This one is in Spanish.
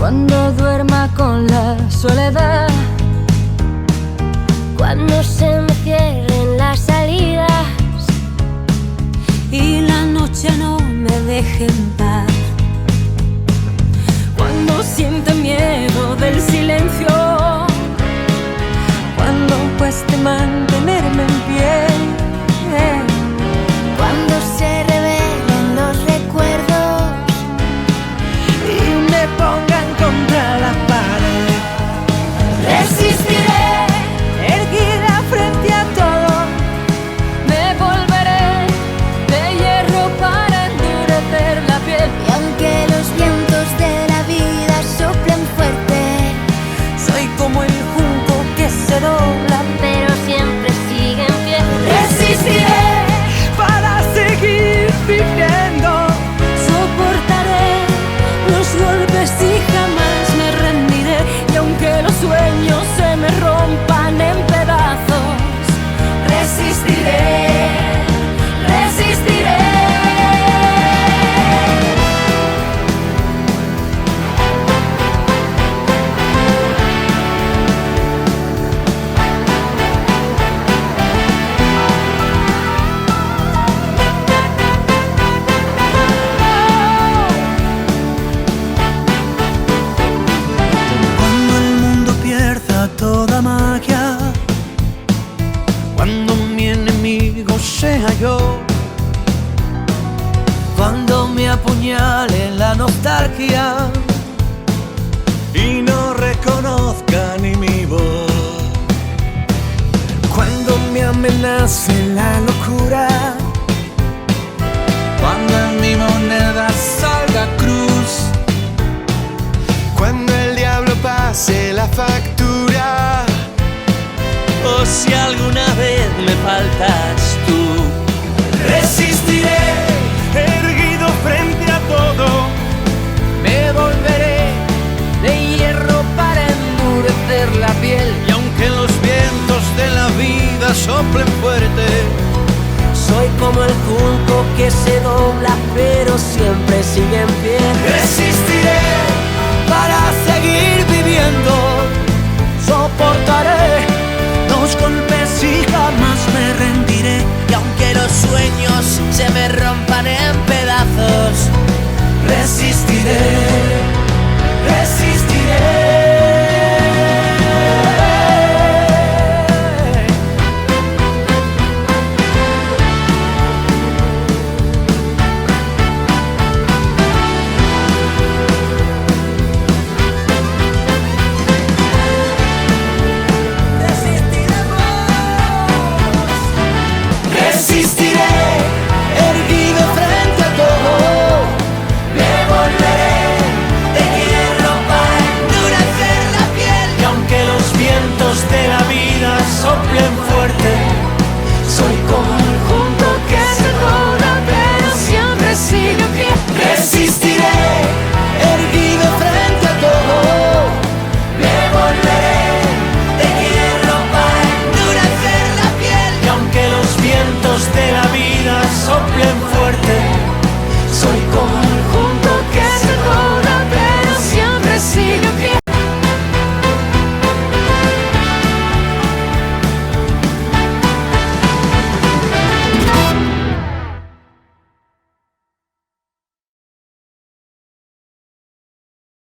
cuando duerma con la soledad, cuando se me cierren las salidas y la noche no me deje en paz, cuando sienta miedo del silencio, cuando cueste mantenerme en pie, cuando se revelen los recuerdos y me pongan contra la pared. resistiré, Erguida frente a todo, me volveré de hierro para endurecer la piel. Y aunque los vientos de la vida soplen fuerte, soy como el junco que se dobla, pero siempre sigue en pie. Resistiré, para seguir viviendo. Soportaré los golpes y jamás me rendiré. Y aunque los sueños se me rompan en pedazos, resistiré, resistiré. cuando el mundo pierda toda magia, cuando mi enemigo sea yo, cuando me apuñale la nostalgia y no reconozca ni mi voz, cuando me amenace la locura, cuando en mi moneda salga cruz, Cuando el diablo pase la factura, o si alguna vez me faltas,